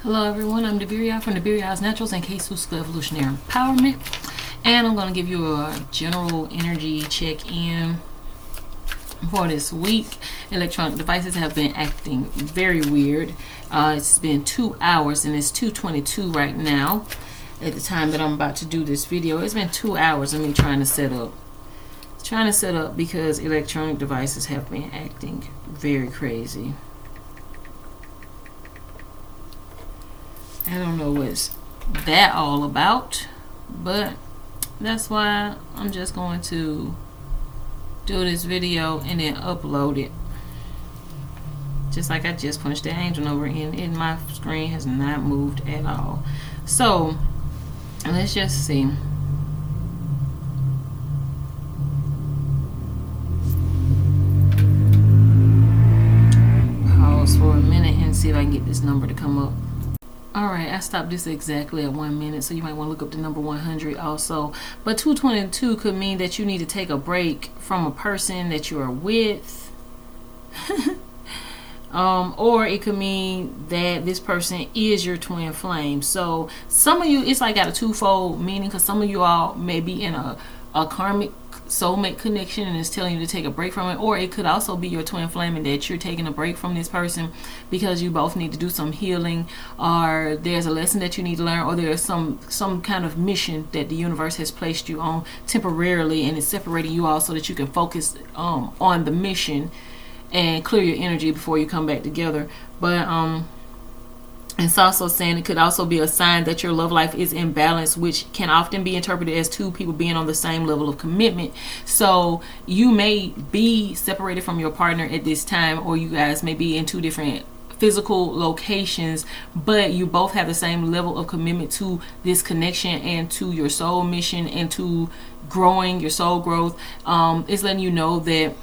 Hello everyone, I'm Deviria from Deviria's Naturals and Cashapp Evolutionary Empowerment, and I'm going to give you a general energy check-in for this week. Electronic devices have been acting very weird. It's been 2 hours and it's 2:22 right now at the time that I'm about to do this video. It's been 2 hours of me trying to set up because electronic devices have been acting very crazy. I don't know what's that all about, but that's why I'm just going to do this video and then upload it. Just like I just punched the angel number in, and my screen has not moved at all. So let's just see. Pause for a minute and see if I can get this number to come up. Alright, I stopped this exactly at 1 minute, so you might want to look up the number 100 also. But 222 could mean that you need to take a break from a person that you are with. Or it could mean that this person is your twin flame. So some of you, it's like got a twofold meaning, because some of you all may be in a karmic soulmate connection and it's telling you to take a break from it, or it could also be your twin flame and that you're taking a break from this person because you both need to do some healing, or there's a lesson that you need to learn, or there's some kind of mission that the universe has placed you on temporarily and it's separating you all so that you can focus on the mission and clear your energy before you come back together. But it's also saying it could also be a sign that your love life is in balance, which can often be interpreted as two people being on the same level of commitment. So you may be separated from your partner at this time, or you guys may be in two different physical locations, but you both have the same level of commitment to this connection and to your soul mission and to growing your soul growth. It's letting you know that,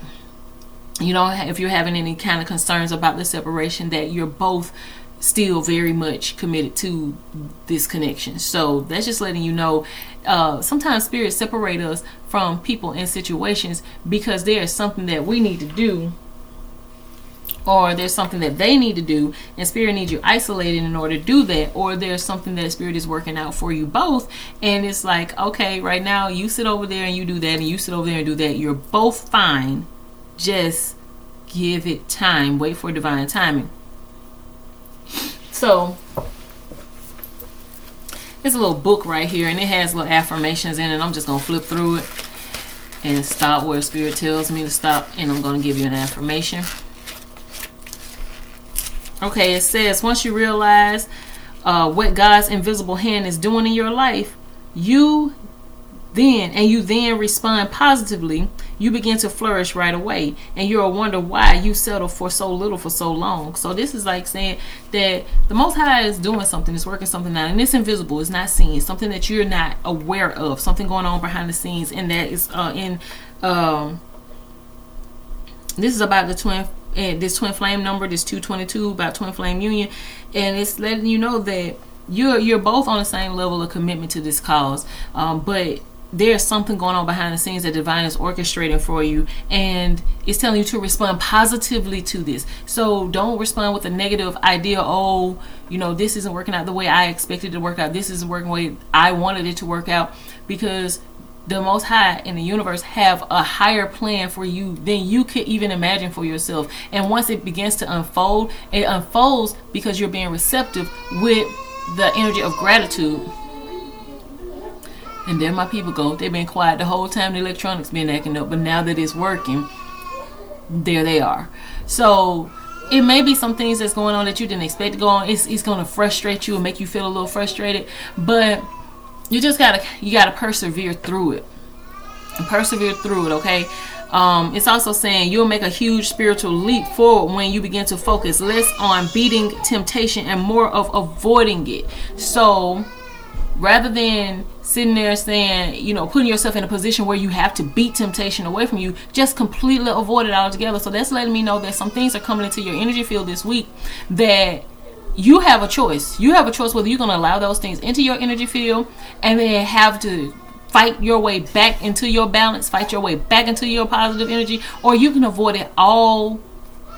you know, if you're having any kind of concerns about the separation, that you're both still very much committed to this connection. So that's just letting you know, sometimes spirits separate us from people and situations because there's something that we need to do, or there's something that they need to do, and spirit needs you isolated in order to do that, or there's something that spirit is working out for you both, and it's like, okay, right now you sit over there and you do that, and you sit over there and do that, you're both fine, just give it time, wait for divine timing. So there's a little book right here, and it has little affirmations in it. I'm just going to flip through it and stop where spirit tells me to stop, and I'm going to give you an affirmation. Okay, it says, once you realize what God's invisible hand is doing in your life, you then respond positively, you begin to flourish right away, and you'll wonder why you settle for so little for so long. So this is like saying that the Most High is doing something, it's working something out, and it's invisible, it's not seen, something that you're not aware of, something going on behind the scenes, and that is this is about the twin, this twin flame number, this 222, about twin flame union, and it's letting you know that you're both on the same level of commitment to this cause, but there's something going on behind the scenes that divine is orchestrating for you, and it's telling you to respond positively to this. So don't respond with a negative idea, oh, you know, this isn't working out the way I expected it to work out, this isn't working the way I wanted it to work out, because the Most High in the universe have a higher plan for you than you could even imagine for yourself. And once it begins to unfold, it unfolds because you're being receptive with the energy of gratitude. And there my people go. They've been quiet the whole time the electronics been acting up, but now that it's working, there they are. So it may be some things that's going on that you didn't expect to go on. It's going to frustrate you and make you feel a little frustrated, but you just gotta persevere through it. Okay. It's also saying you'll make a huge spiritual leap forward when you begin to focus less on beating temptation and more of avoiding it. So rather than sitting there saying, you know, putting yourself in a position where you have to beat temptation away from you, just completely avoid it altogether. So that's letting me know that some things are coming into your energy field this week that you have a choice. You have a choice whether you're going to allow those things into your energy field and then have to fight your way back into your balance, fight your way back into your positive energy, or you can avoid it all,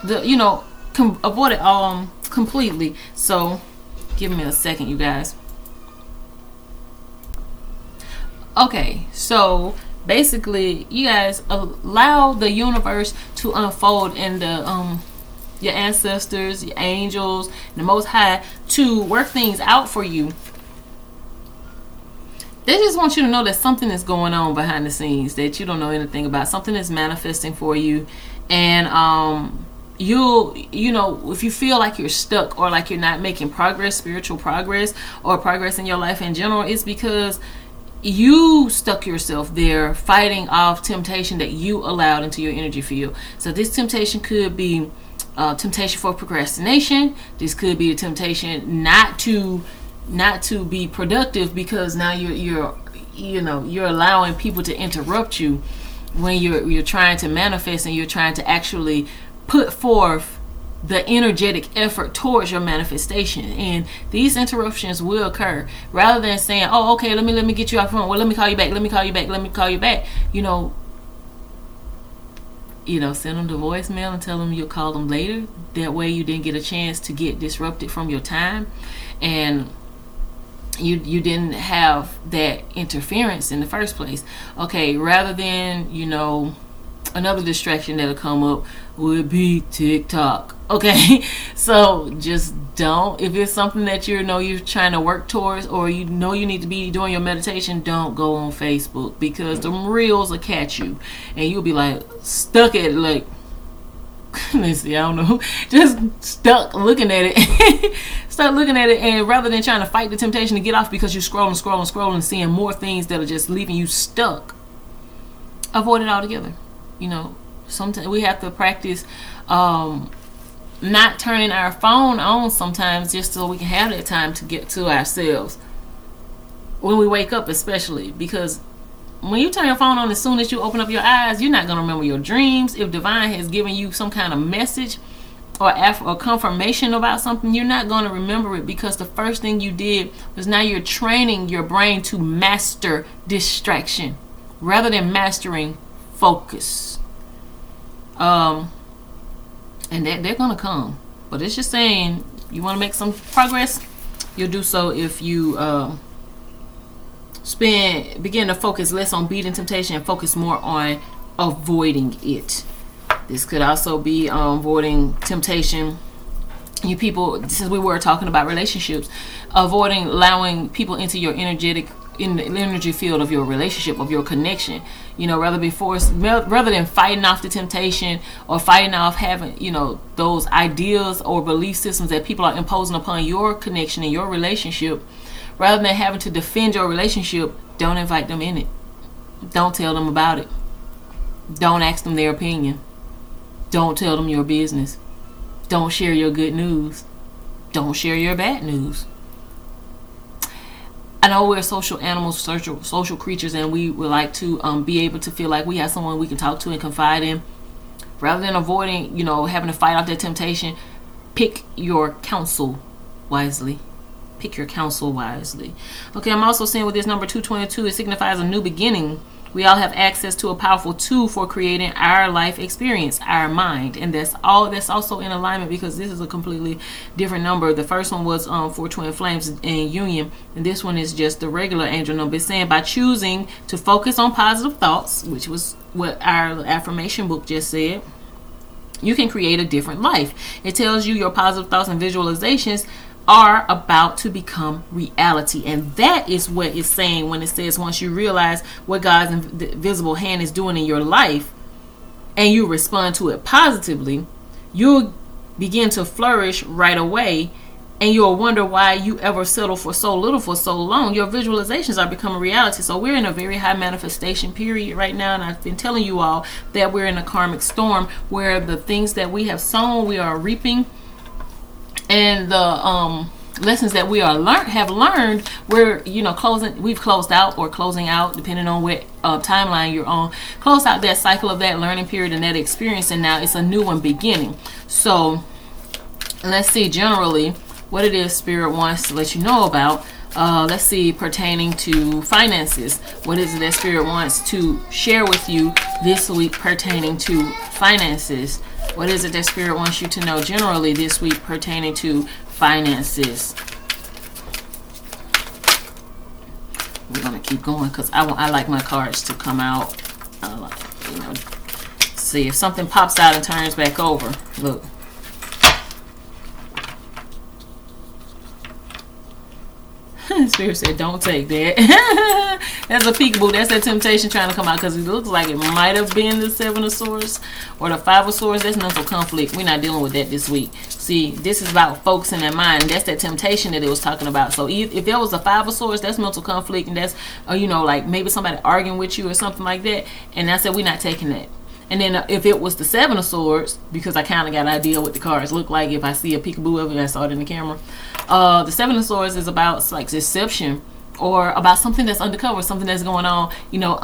avoid it completely. So Give me a second, you guys. Okay, so basically, you guys allow the universe to unfold and the your ancestors, your angels, the Most High to work things out for you. They just want you to know that something is going on behind the scenes that you don't know anything about. Something is manifesting for you, and you know, if you feel like you're stuck or like you're not making progress, spiritual progress, or progress in your life in general, it's because you stuck yourself there fighting off temptation that you allowed into your energy field. So this temptation could be temptation for procrastination. This could be a temptation not to be productive, because now you're allowing people to interrupt you when you're trying to manifest and you're trying to actually put forth the energetic effort towards your manifestation. And these interruptions will occur. Rather than saying, oh, okay, let me get you off the phone, well, let me call you back, let me call you back, you know, send them the voicemail and tell them you'll call them later. That way you didn't get a chance to get disrupted from your time, and you didn't have that interference in the first place. Okay, rather than, another distraction that'll come up would be TikTok. Okay, so just don't, if it's something that you're trying to work towards, or you need to be doing your meditation, don't go on Facebook, because the reels will catch you and you'll be like stuck at it, like, let's see, I don't know, just stuck looking at it. Start looking at it, and rather than trying to fight the temptation to get off because you're scrolling, seeing more things that are just leaving you stuck, avoid it altogether. Sometimes we have to practice not turning our phone on sometimes, just so we can have that time to get to ourselves when we wake up, especially because when you turn your phone on, as soon as you open up your eyes, you're not going to remember your dreams. If divine has given you some kind of message or confirmation about something, you're not going to remember it, because the first thing you did was, now you're training your brain to master distraction rather than mastering focus. And they're gonna come, but it's just saying, you want to make some progress, you'll do so if you begin to focus less on beating temptation and focus more on avoiding it. This could also be avoiding temptation. You people, since we were talking about relationships, avoiding allowing people into your in the energy field of your relationship, of your connection, rather than fighting off the temptation or fighting off having, those ideas or belief systems that people are imposing upon your connection and your relationship. Rather than having to defend your relationship, don't invite them in it. Don't tell them about it. Don't ask them their opinion. Don't tell them your business. Don't share your good news. Don't share your bad news. I know we're social animals, social creatures, and we would like to be able to feel like we have someone we can talk to and confide in. Rather than avoiding, having to fight off that temptation, pick your counsel wisely. Pick your counsel wisely. Okay, I'm also saying with this number 222, it signifies a new beginning. We all have access to a powerful tool for creating our life experience, our mind. And that's also in alignment, because this is a completely different number. The first one was for twin flames in union, and this one is just the regular angel number. It's saying by choosing to focus on positive thoughts, which was what our affirmation book just said, you can create a different life. It tells you your positive thoughts and visualizations are about to become reality. And that is what it's saying when it says, once you realize what God's invisible hand is doing in your life and you respond to it positively, you'll begin to flourish right away, and you'll wonder why you ever settle for so little for so long. Your visualizations are becoming reality. So we're in a very high manifestation period right now, and I've been telling you all that we're in a karmic storm where the things that we have sown, we are reaping, and the lessons that we have learned, we've closed out, or closing out, depending on what timeline you're on, close out that cycle of that learning period and that experience, and now it's a new one beginning. So let's see generally what it is Spirit wants to let you know about. Let's see, pertaining to finances, what is it that Spirit wants to share with you this week pertaining to finances? What is it that Spirit wants you to know generally this week pertaining to finances? we're gonna keep going because I like my cards to come out. You know, see if something pops out and turns back over. Look. Spirit said, don't take that. That's a peekaboo. That's that temptation trying to come out because it looks like it might have been the Seven of Swords or the Five of Swords. That's mental conflict. We're not dealing with that this week. See, this is about focusing their mind. That's that temptation that it was talking about. So if there was a Five of Swords, that's mental conflict, and that's, you know, like maybe somebody arguing with you or something like that. And I said, we're not taking that. And then if it was the Seven of Swords, because I kind of got an idea what the cards look like if I see a peekaboo of it and I saw it in the camera. The Seven of Swords is about like deception or about something that's undercover, something that's going on, you know,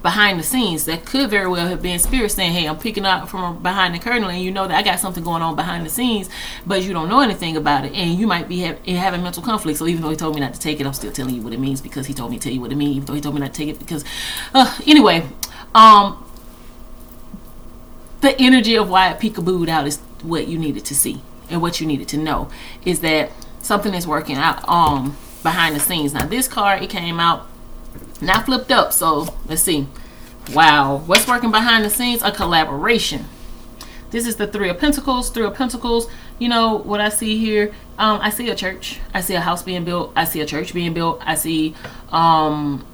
behind the scenes. That could very well have been Spirit saying, hey, I'm picking up from behind the curtain and you know that I got something going on behind the scenes, but you don't know anything about it. And you might be having mental conflict. So even though he told me not to take it, I'm still telling you what it means because he told me to tell you what it means, even though he told me not to take it because, anyway, the energy of why it peekabooed out is what you needed to see and what you needed to know is that something is working out behind the scenes. Now this card, it came out not flipped up, so let's see. Wow, what's working behind the scenes? A collaboration. This is the Three of Pentacles. Three of Pentacles, you know what I see here? I see a church. I see a house being built. I see a church being built. I see some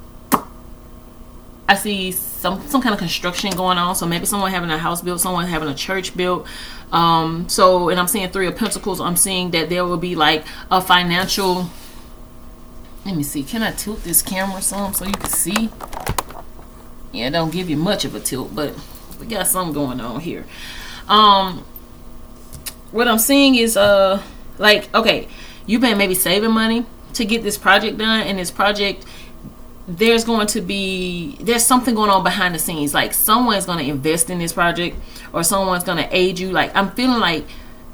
kind of construction going on. So maybe someone having a house built, someone having a church built. So, and I'm seeing Three of Pentacles. I'm seeing that there will be like a financial, let me see, can I tilt this camera some so you can see? Yeah, it don't give you much of a tilt, but we got something going on here. What I'm seeing is like, okay, you've been maybe saving money to get this project done, and this project, there's something going on behind the scenes. Like someone's going to invest in this project or someone's going to aid you. Like I'm feeling like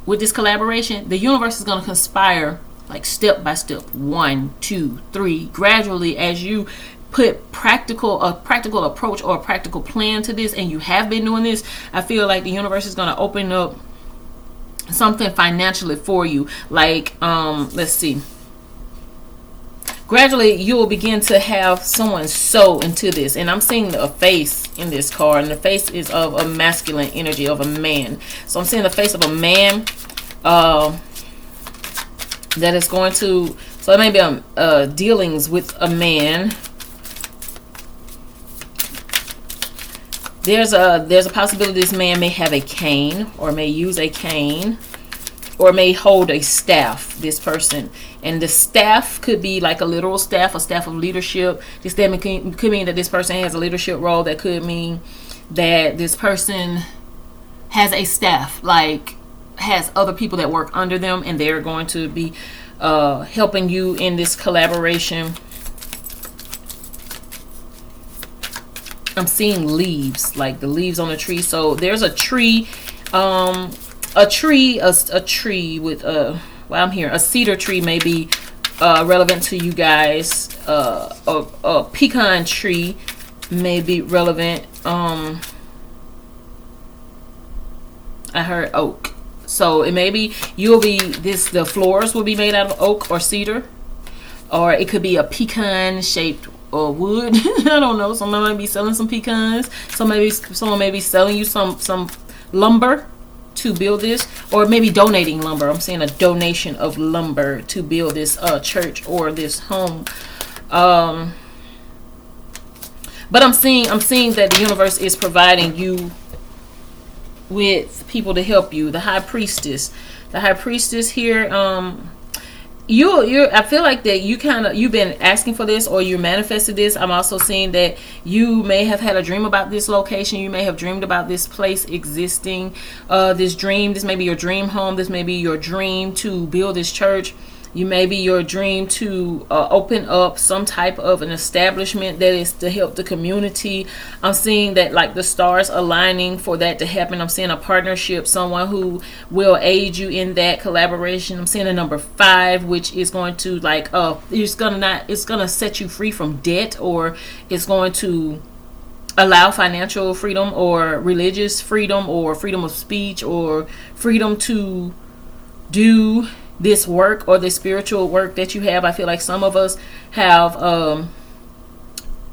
with this collaboration, the universe is going to conspire like step by step, 1, 2, 3, gradually as you put a practical approach or a practical plan to this, and you have been doing this. I feel like the universe is going to open up something financially for you. Like let's see. Gradually, you will begin to have someone sow into this. And I'm seeing a face in this card. And the face is of a masculine energy, of a man. So I'm seeing the face of a man that is going to... So it may be dealings with a man. There's a possibility this man may have a cane or may use a cane or may hold a staff, this person. And the staff could be like a literal staff, a staff of leadership. This could mean that this person has a leadership role. That could mean that this person has a staff, like has other people that work under them, and they're going to be helping you in this collaboration. I'm seeing leaves, like the leaves on a tree. So there's a tree, a tree with well, I'm here. A cedar tree may be relevant to you guys. A pecan tree may be relevant. I heard oak. So it may be the floors will be made out of oak or cedar, or it could be a pecan shaped wood. I don't know. Someone might be selling some pecans. Someone may be selling you some lumber to build this, or maybe donating lumber. I'm seeing a donation of lumber to build this church or this home. But I'm seeing that the universe is providing you with people to help you. The high priestess here, I feel like that you've been asking for this, or you manifested this. I'm also seeing that you may have had a dream about this location. You may have dreamed about this place existing. This may be your dream home. This may be your dream to build this church. You may be your dream to open up some type of an establishment that is to help the community. I'm seeing that like the stars aligning for that to happen. I'm seeing a partnership, someone who will aid you in that collaboration. I'm seeing a number 5, which is going to like it's gonna set you free from debt, or it's going to allow financial freedom or religious freedom or freedom of speech or freedom to do this work or this spiritual work that you have. I feel like some of us have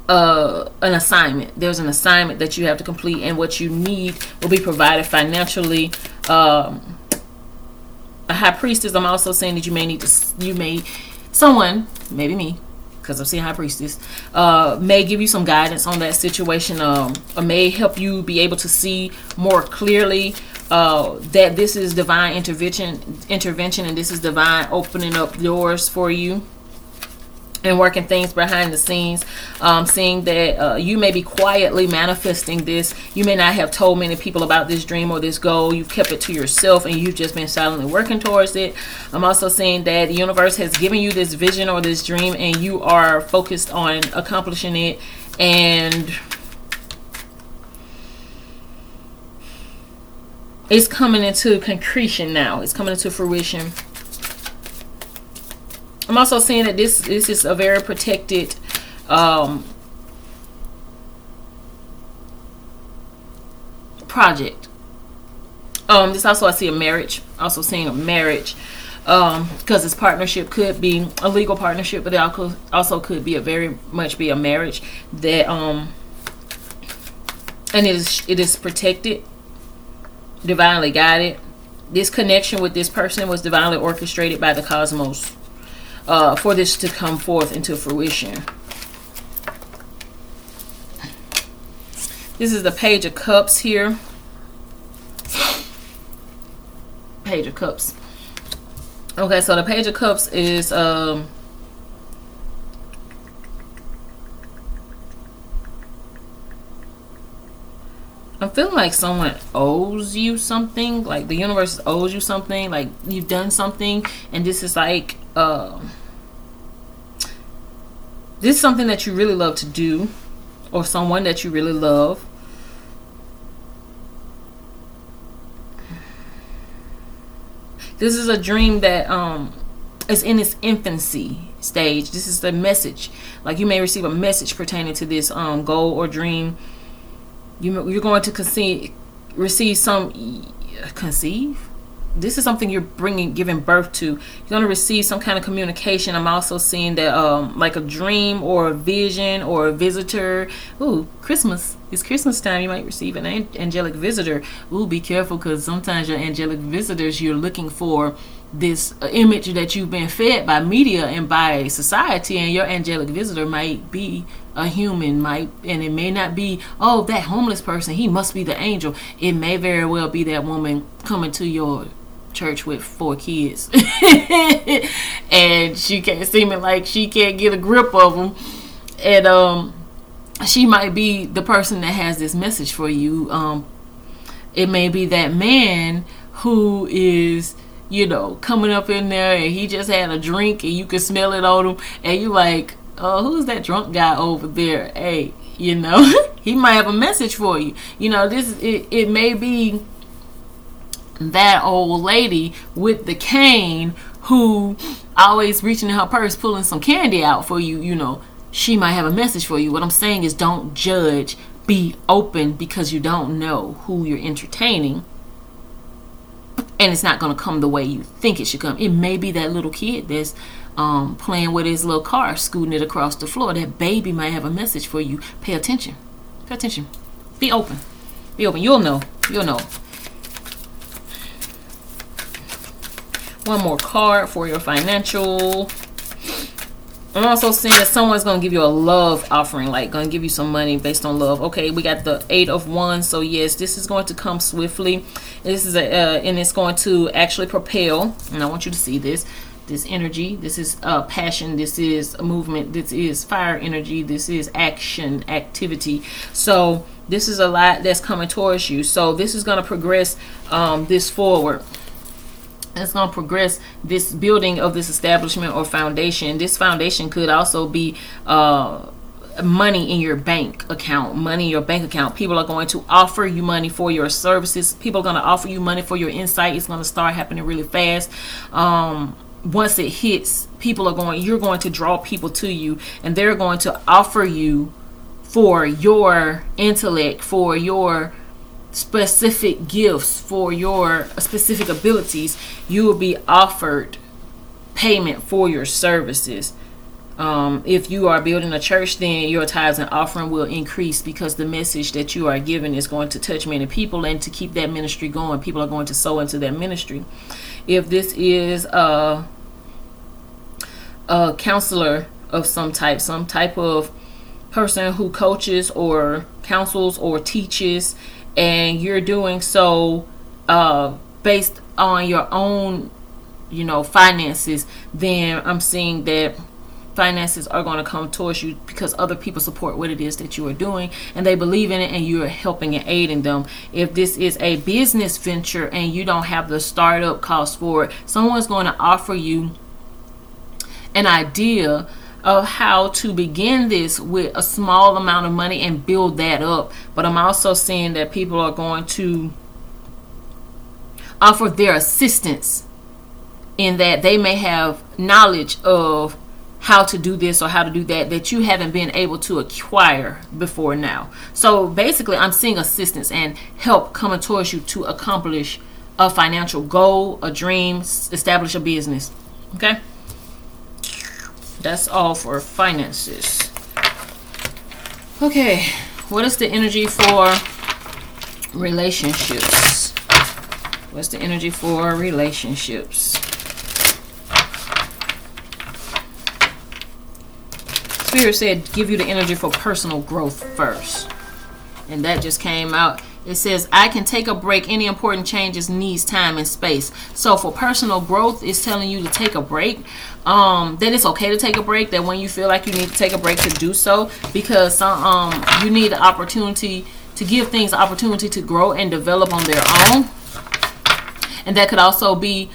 an assignment. There's an assignment that you have to complete, and what you need will be provided financially. A high priestess, I'm also saying that someone, maybe me, because I'm seeing high priestess, may give you some guidance on that situation, or may help you be able to see more clearly that this is divine intervention, and this is divine opening up doors for you and working things behind the scenes. Seeing that you may be quietly manifesting this. You may not have told many people about this dream or this goal. You've kept it to yourself, and you've just been silently working towards it. I'm also seeing that the universe has given you this vision or this dream, and you are focused on accomplishing it, and it's coming into concretion now. It's coming into fruition. I'm also seeing that this is a very protected project. This also, I see a marriage. Also seeing a marriage, because this partnership could be a legal partnership, but it also could be a very much be a marriage that and it is protected, divinely guided. This connection with this person was divinely orchestrated by the cosmos. For this to come forth into fruition. This is the Page of Cups here. Page of Cups. Okay, so the Page of Cups is I'm feeling like someone owes you something, like the universe owes you something, like you've done something, and this is like this is something that you really love to do, or someone that you really love. This is a dream that is in its infancy stage. This is the message. Like you may receive a message pertaining to this goal or dream. You're going to receive some conceive. This is something you're giving birth to. You're going to receive some kind of communication. I'm also seeing that like a dream or a vision or a visitor. Ooh, Christmas. It's Christmas time. You might receive an angelic visitor. Ooh, be careful, because sometimes your angelic visitors, you're looking for this image that you've been fed by media and by society, and your angelic visitor might be a human, and it may not be, oh, that homeless person, he must be the angel. It may very well be that woman coming to your church with 4 kids and she can't seeming like she can't get a grip of them, and she might be the person that has this message for you. It may be that man who is, coming up in there, and he just had a drink and you can smell it on him, and you like, who's that drunk guy over there? Hey, he might have a message for you. It may be that old lady with the cane who always reaching in her purse pulling some candy out for you. She might have a message for you. What I'm saying is, don't judge, be open, because you don't know who you're entertaining, and it's not going to come the way you think it should come. It may be that little kid that's playing with his little car, scooting it across the floor. That baby might have a message for you. Pay attention. Be open. You'll know. One more card for your financial. I'm also seeing that someone's going to give you a love offering, like going to give you some money based on love. Okay, we got the 8 of Wands. So yes, this is going to come swiftly. This is and it's going to actually propel. And I want you to see this energy. This is passion. This is movement. This is fire energy. This is action, activity. So this is a lot that's coming towards you. So this is going to progress this forward. It's going to progress this building of this establishment or foundation. This foundation could also be money in your bank account. People are going to offer you money for your services. People are going to offer you money for your insight. It's going to start happening really fast. Once it hits, you're going to draw people to you, and they're going to offer you for your intellect, for your specific gifts, for your specific abilities. You will be offered payment for your services. If you are building a church, then your tithes and offering will increase, because the message that you are giving is going to touch many people, and to keep that ministry going, people are going to sow into that ministry. If this is a counselor of some type of person who coaches or counsels or teaches, and you're doing so based on your own, finances, then I'm seeing that finances are going to come towards you because other people support what it is that you are doing, and they believe in it, and you are helping and aiding them. If this is a business venture and you don't have the startup cost for it, someone's going to offer you an idea of how to begin this with a small amount of money and build that up. But I'm also seeing that people are going to offer their assistance, in that they may have knowledge of how to do this or how to do that you haven't been able to acquire before now. So basically, I'm seeing assistance and help coming towards you to accomplish a financial goal, a dream, establish a business. Okay? That's all for finances. Okay, what is the energy for relationships? What's the energy for relationships? Spirit said give you the energy for personal growth first. And that just came out. It says, I can take a break. Any important changes needs time and space. So for personal growth, it's telling you to take a break. That it's okay to take a break. That when you feel like you need to take a break, to do so. Because you need the opportunity to give things the opportunity to grow and develop on their own. And that could also be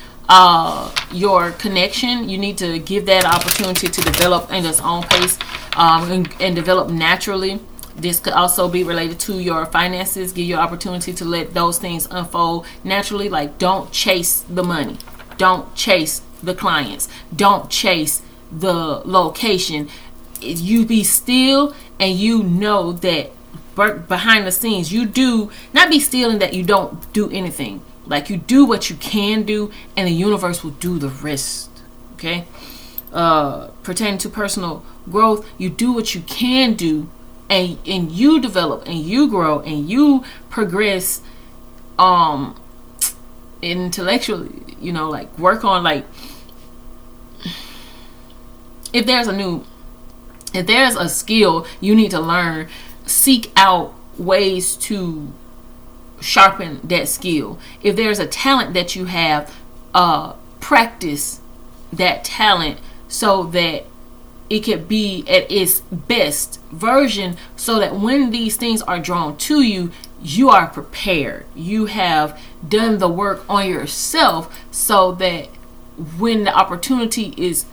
your connection. You need to give that opportunity to develop in its own pace, and develop naturally. This could also be related to your finances. Give you opportunity to let those things unfold naturally. Like, don't chase the money. Don't chase the clients. Don't chase the location. You be still, and you know that behind the scenes, you do not be still in that you don't do anything. Like, you do what you can do, and the universe will do the rest. Okay? Pertaining to personal growth, you do what you can do, and you develop, and you grow, and you progress intellectually, like work on, like, if there's a skill you need to learn, seek out ways to sharpen that skill. If there's a talent that you have, practice that talent so that it could be at its best version, so that when these things are drawn to you, you are prepared. You have done the work on yourself, so that when the opportunity is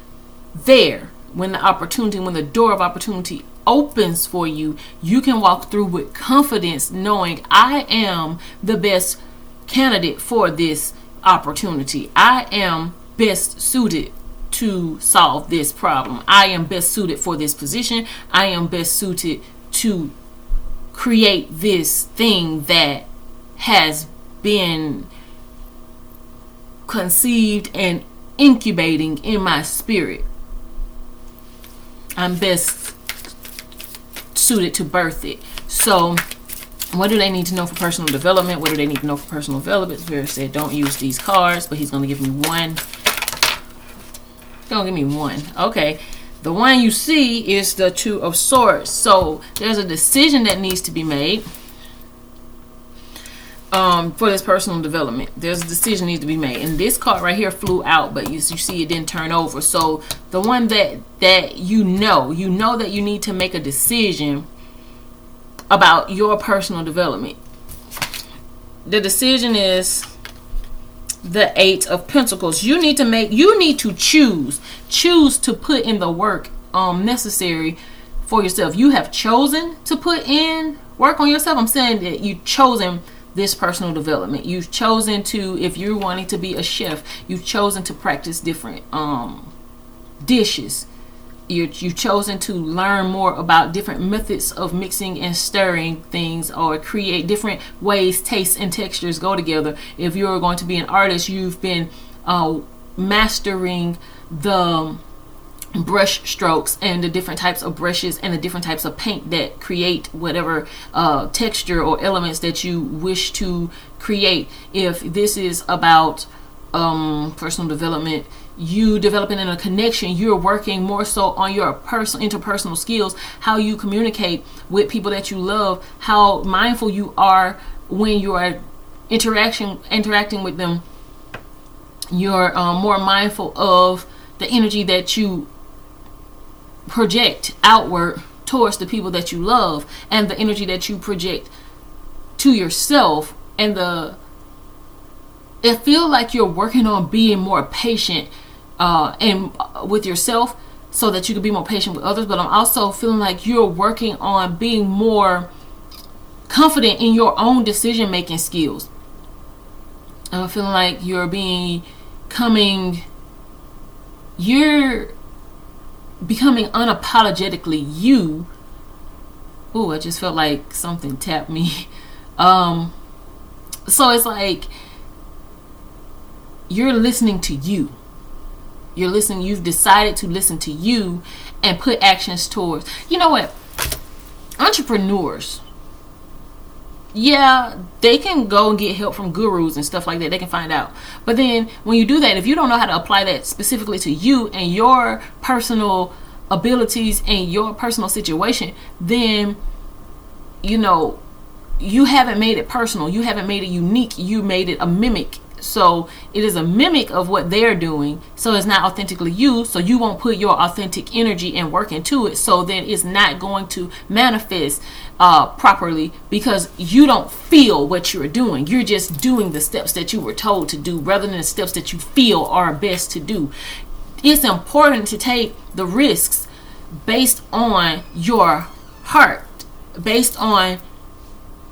there, when the door of opportunity opens for you, you can walk through with confidence, knowing I am the best candidate for this opportunity. I am best suited to solve this problem. I am best suited for this position. I am best suited to create this thing that has been conceived and incubating in my spirit. I'm best suited to birth it. So what do they need to know for personal development? What do they need to know for personal development? Spirit said don't use these cards, but he's going to give me one. Don't give me one. Okay. The one you see is the Two of Swords. So there's a decision that needs to be made for this personal development. There's a decision needs to be made. And this card right here flew out, but you see it didn't turn over. So the one that you know that you need to make a decision about your personal development. The decision is the Eight of Pentacles. You need to choose to put in the work necessary for yourself. You have chosen to put in work on yourself. I'm saying that you've chosen this personal development. You've chosen to, if you're wanting to be a chef, you've chosen to practice different dishes. You've chosen to learn more about different methods of mixing and stirring things, or create different ways tastes and textures go together. If you're going to be an artist, you've been mastering the brush strokes and the different types of brushes and the different types of paint that create whatever texture or elements that you wish to create. If this is about personal development, you developing in a connection, you're working more so on your personal interpersonal skills, how you communicate with people that you love, how mindful you are when you are interacting with them. You're more mindful of the energy that you project outward towards the people that you love, and the energy that you project to yourself. And it feel like you're working on being more patient and with yourself, so that you can be more patient with others. But I'm also feeling like you're working on being more confident in your own decision making skills. I'm feeling like you're becoming unapologetically you. Ooh, I just felt like something tapped me. So it's like you're listening to you. You've decided to listen to you and put actions towards. You know what? Entrepreneurs, yeah, they can go and get help from gurus and stuff like that. They can find out. But then when you do that, if you don't know how to apply that specifically to you and your personal abilities and your personal situation, then, you know, you haven't made it personal. You haven't made it unique. You made it a mimic. So it is a mimic of what they're doing. So it's not authentically you. So you won't put your authentic energy and work into it. So then it's not going to manifest properly, because you don't feel what you're doing. You're just doing the steps that you were told to do rather than the steps that you feel are best to do. It's important to take the risks based on your heart, based on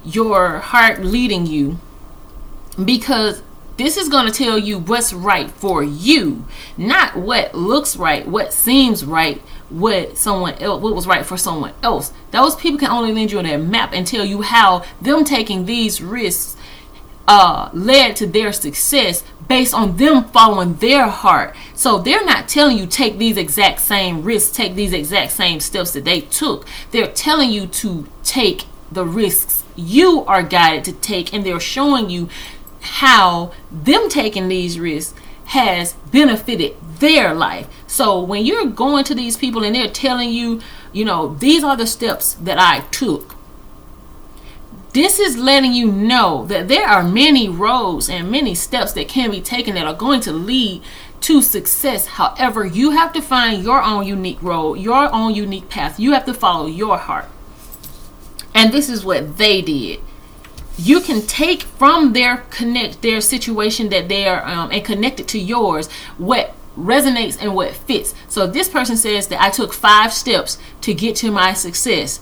your heart leading you, because this is going to tell you what's right for you, not what looks right, what seems right, what was right for someone else. Those people can only lend you their map and tell you how them taking these risks led to their success based on them following their heart. So they're not telling you take these exact same risks, take these exact same steps that they took. They're telling you to take the risks you are guided to take, and they're showing you how them taking these risks has benefited their life. So when you're going to these people and they're telling you, you know, these are the steps that I took, this is letting you know that there are many roads and many steps that can be taken that are going to lead to success. However, you have to find your own unique road, your own unique path. You have to follow your heart. And this is what they did. You can take from their situation that they are and connect it to yours, what resonates and what fits. So if this person says that I took 5 steps to get to my success,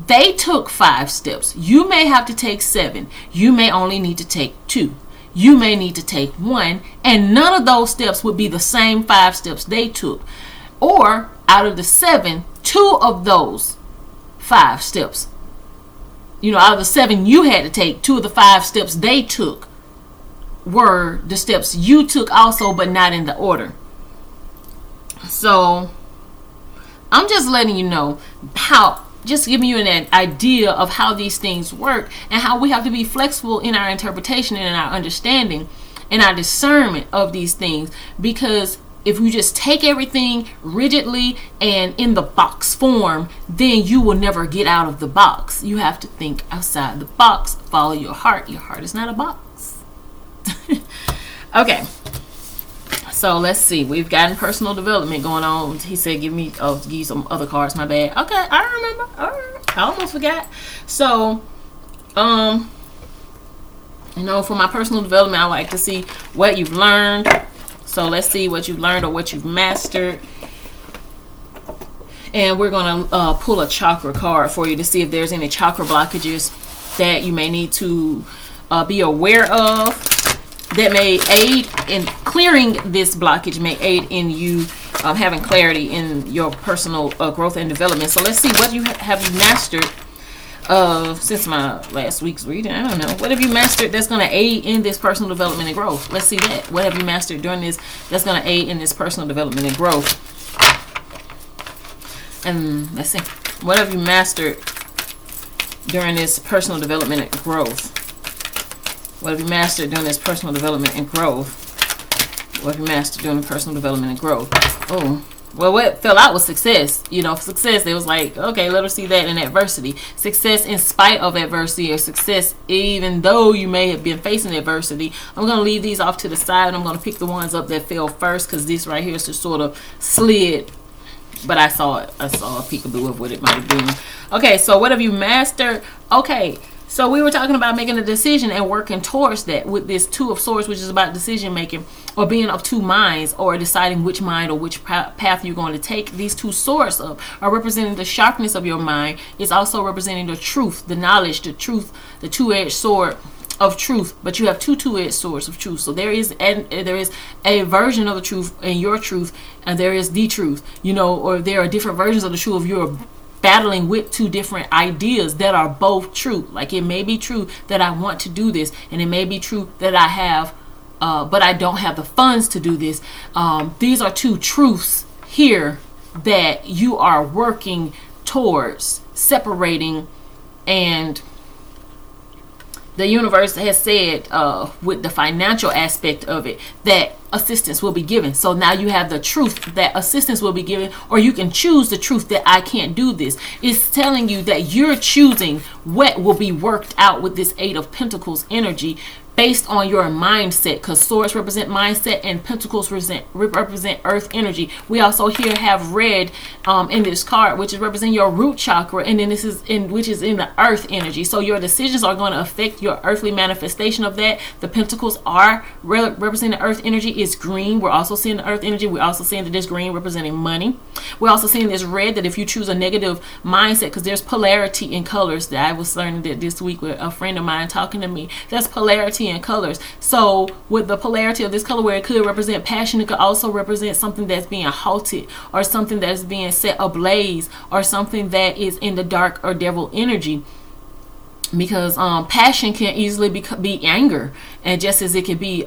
they took 5 steps. You may have to take 7. You may only need to take 2. You may need to take 1, and none of those steps would be the same 5 steps they took. Or out of the 7, 2 of those 5 steps, you know, out of the 7 you had to take, 2 of the 5 steps they took were the steps you took also, but not in the order. So I'm just letting you know just giving you an idea of how these things work, and how we have to be flexible in our interpretation and in our understanding and our discernment of these things. Because if you just take everything rigidly and in the box form, then you will never get out of the box. You have to think outside the box. Follow your heart. Your heart is not a box. Okay. So let's see. We've gotten personal development going on. He said, give you some other cards. My bad. Okay, I remember. All right. I almost forgot. So, you know, for my personal development, I like to see what you've learned. So let's see what you've learned or what you've mastered. And we're going to pull a chakra card for you to see if there's any chakra blockages that you may need to be aware of, that may aid in clearing this blockage, may aid in you having clarity in your personal growth and development. So let's see what you have you mastered since my last week's reading. I don't know. What have you mastered that's going to aid in this personal development and growth? Let's see that. What have you mastered during this that's going to aid in this personal development and growth? And let's see. What have you mastered during this personal development and growth? What have you mastered during this personal development and growth? What have you mastered during personal development and growth? Oh, well, what fell out was success. You know, success, it was like, okay, let us see that in adversity. Success in spite of adversity, or success even though you may have been facing adversity. I'm going to leave these off to the side. I'm going to pick the ones up that fell first, because this right here is just sort of slid. But I saw it. I saw a peekaboo of what it might have been. Okay, so what have you mastered? Okay, so we were talking about making a decision and working towards that with this Two of Swords, which is about decision making, or being of two minds, or deciding which mind or which path you're going to take. These two swords up are representing the sharpness of your mind. It's also representing the truth, the knowledge, the truth, the two-edged sword of truth. But you have two two-edged swords of truth. So there is a version of the truth and your truth, and there is the truth, you know, or there are different versions of the truth. If you're battling with two different ideas that are both true, like it may be true that I want to do this, and it may be true that I have but I don't have the funds to do this. These are two truths here that you are working towards separating, and the universe has said with the financial aspect of it that assistance will be given. So now you have the truth that assistance will be given, or you can choose the truth that I can't do this. It's telling you that you're choosing what will be worked out with this Eight of Pentacles energy, based on your mindset, because swords represent mindset and pentacles represent earth energy. We also here have red in this card, which is representing your root chakra, and then this is which is in the earth energy. So your decisions are going to affect your earthly manifestation of that. The pentacles are representing earth energy. Is green. We're also seeing the earth energy. We're also seeing that this green representing money. We're also seeing this red, that if you choose a negative mindset, because there's polarity in colors, that I was learning that this week with a friend of mine talking to me. There's polarity in colors. So with the polarity of this color, where it could represent passion, it could also represent something that's being halted, or something that's being set ablaze, or something that is in the dark or devil energy. Because passion can easily be anger, and just as it can be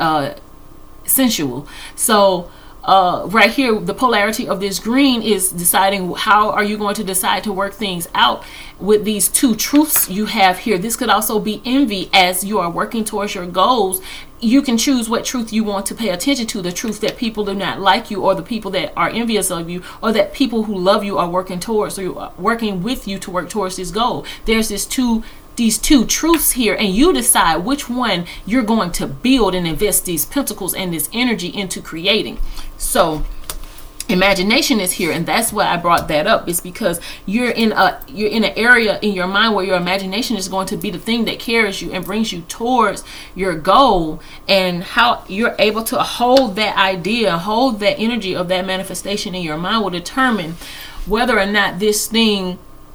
sensual. So right here, the polarity of this green is deciding how are you going to decide to work things out with these two truths you have here. This could also be envy as you are working towards your goals. You can choose what truth you want to pay attention to, the truth that people do not like you, or the people that are envious of you, or that people who love you are working towards, or you are working with you to work towards this goal. There's these two truths here, and you decide which one you're going to build and invest these pentacles and this energy into creating. So imagination is here, and that's why I brought that up. It's because you're in an area in your mind where your imagination is going to be the thing that carries you and brings you towards your goal, and how you're able to hold that idea, hold that energy of that manifestation in your mind will determine whether or not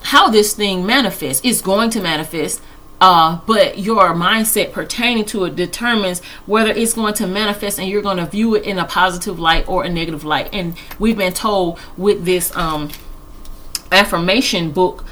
how this thing manifests. It's going to manifest, but your mindset pertaining to it determines whether it's going to manifest and you're going to view it in a positive light or a negative light. And we've been told with this affirmation book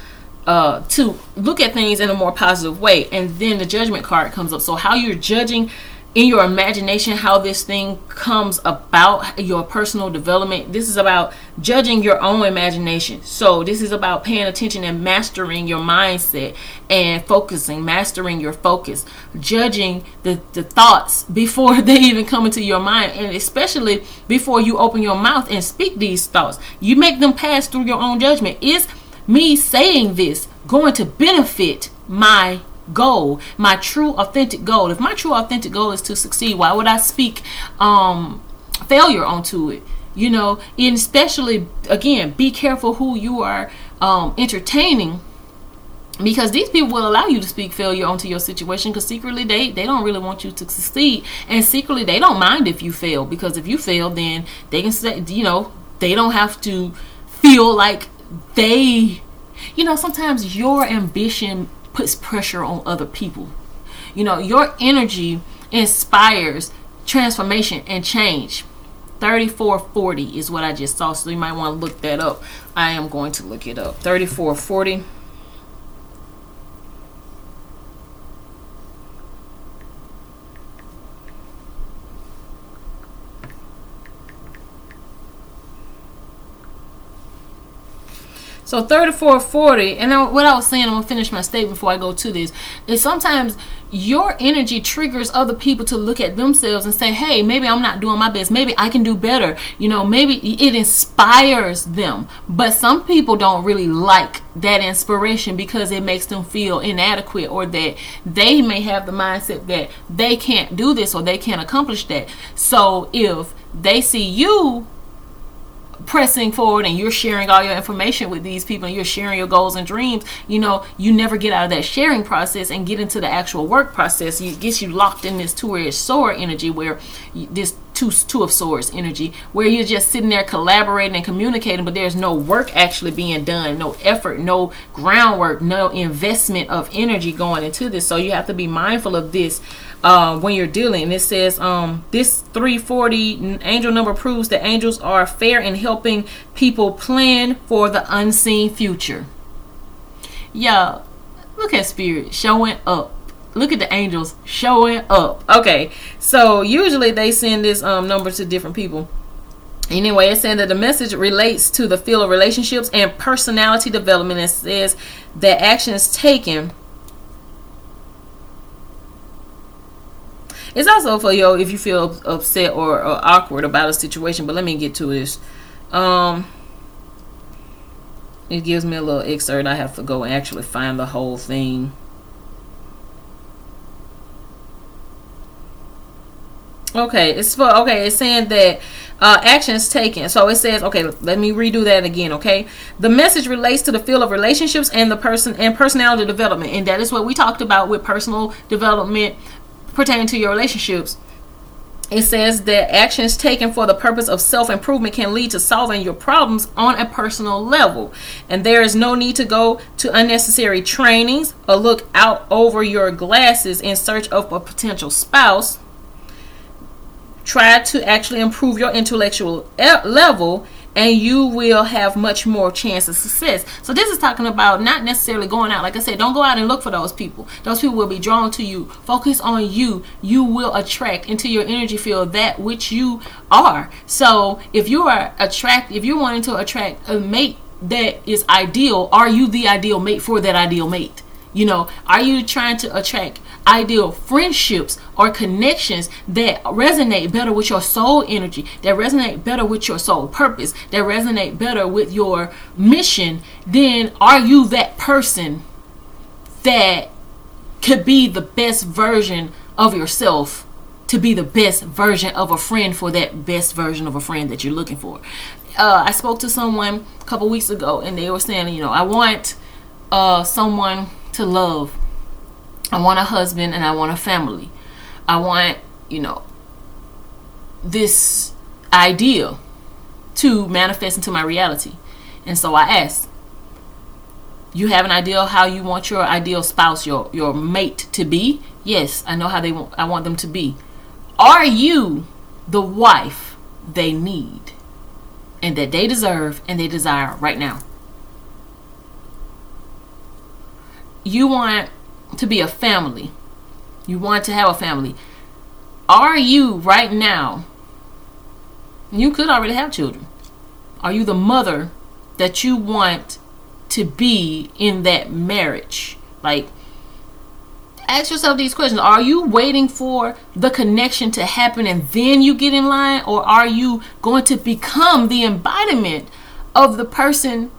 to look at things in a more positive way. And then the judgment card comes up. So how you're judging in your imagination, how this thing comes about, your personal development. This is about judging your own imagination. So this is about paying attention and mastering your mindset and focusing, mastering your focus, judging the thoughts before they even come into your mind, and especially before you open your mouth and speak these thoughts. You make them pass through your own judgment. Is me saying this going to benefit my goal, my true authentic goal? If my true authentic goal is to succeed, why would I speak failure onto it? You know, and especially, again, be careful who you are entertaining, because these people will allow you to speak failure onto your situation, because secretly they don't really want you to succeed, and secretly they don't mind if you fail, because if you fail, then they can say, you know, they don't have to feel like sometimes your ambition puts pressure on other people. You know, your energy inspires transformation and change. 3440 is what I just saw, so you might want to look that up. I am going to look it up. 3440. So 3440, and what I was saying, I'm going to finish my statement before I go to this, is sometimes your energy triggers other people to look at themselves and say, hey, maybe I'm not doing my best. Maybe I can do better. Maybe it inspires them. But some people don't really like that inspiration because it makes them feel inadequate, or that they may have the mindset that they can't do this or they can't accomplish that. So if they see you pressing forward and you're sharing all your information with these people and you're sharing your goals and dreams, you never get out of that sharing process and get into the actual work process. It gets you locked in this two-edged sword energy, where this two of swords energy, where you're just sitting there collaborating and communicating, but there's no work actually being done, no effort, no groundwork, no investment of energy going into this. So you have to be mindful of this when you're dealing. It says this 340 angel number proves that angels are fair in helping people plan for the unseen future. Yeah, look at spirit showing up. Look at the angels showing up. Okay, so usually they send this number to different people. Anyway, it's saying that the message relates to the field of relationships and personality development. It says that actions taken. It's also for if you feel upset or awkward about a situation. But let me get to this. It gives me a little excerpt. I have to go and actually find the whole thing. It's saying that actions taken. So it says, let me redo that again. The message relates to the field of relationships and the person and personality development, and that is what we talked about with personal development pertaining to your relationships. It says that actions taken for the purpose of self-improvement can lead to solving your problems on a personal level, and there is no need to go to unnecessary trainings or look out over your glasses in search of a potential spouse. Try to actually improve your intellectual level, and you will have much more chance of success. So this is talking about not necessarily going out. Like I said, don't go out and look for those people. Those people will be drawn to you. Focus on you. You will attract into your energy field that which you are. So if you are if you're wanting to attract a mate that is ideal, are you the ideal mate for that ideal mate? Are you trying to attract ideal friendships or connections that resonate better with your soul energy, that resonate better with your soul purpose, that resonate better with your mission? Then are you that person that could be the best version of yourself, to be the best version of a friend for that best version of a friend that you're looking for? I spoke to someone a couple weeks ago, and they were saying, I want someone to love. I want a husband and I want a family. I want, this ideal to manifest into my reality. And so I asked, you have an ideal how you want your ideal spouse, your mate to be? Yes, I know how I want them to be. Are you the wife they need and that they deserve and they desire right now? You want to be a family. You want to have a family. Are you right now? You could already have children. Are you the mother that you want to be in that marriage? Like, ask yourself these questions. Are you waiting for the connection to happen and then you get in line? Or are you going to become the embodiment of the person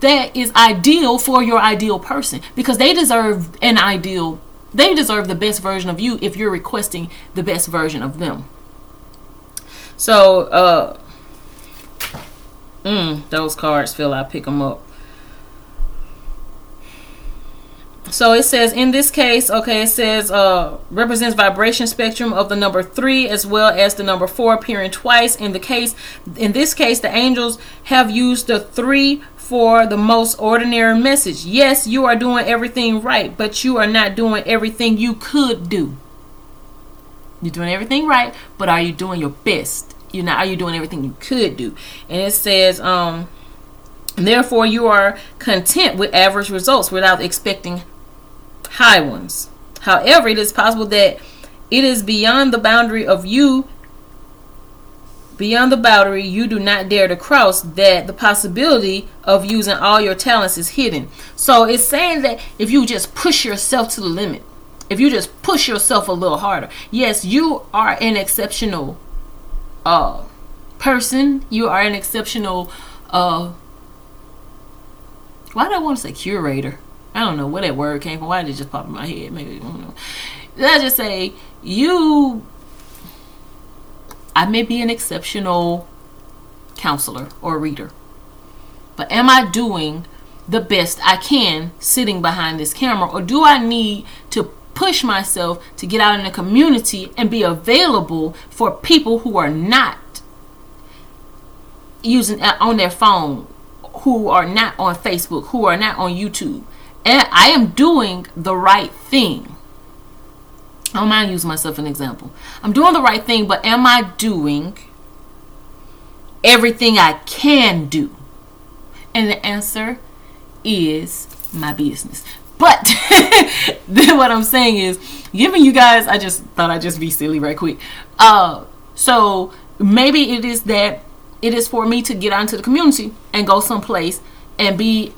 that is ideal for your ideal person? Because they deserve they deserve the best version of you if you're requesting the best version of them. So those cards feel I pick them up. So it says in this case, it says represents vibration spectrum of the number 3 as well as the number 4 appearing twice. In this case, the angels have used the 3 for the most ordinary message. Yes, you are doing everything right, but you are not doing everything you could do. You're doing everything right, but are you doing your best? Are you doing everything you could do? And it says, therefore, you are content with average results without expecting high ones. However, it is possible that it is beyond the boundary of you beyond the boundary you do not dare to cross, that the possibility of using all your talents is hidden. So it's saying that if you just push yourself to the limit, if you just push yourself a little harder, yes, you are an exceptional person. You are an exceptional why do I want to say curator? I don't know where that word came from. Why did it just pop in my head? Maybe, I don't know. Let's just say I may be an exceptional counselor or reader, but am I doing the best I can sitting behind this camera, or do I need to push myself to get out in the community and be available for people who are not using on their phone, who are not on Facebook, who are not on YouTube? And I am doing the right thing. I don't mind using myself as an example. I'm doing the right thing, but am I doing everything I can do? And the answer is my business. But then what I'm saying is, giving you guys, I just thought I'd just be silly right quick. So maybe it is that it is for me to get out into the community and go someplace and be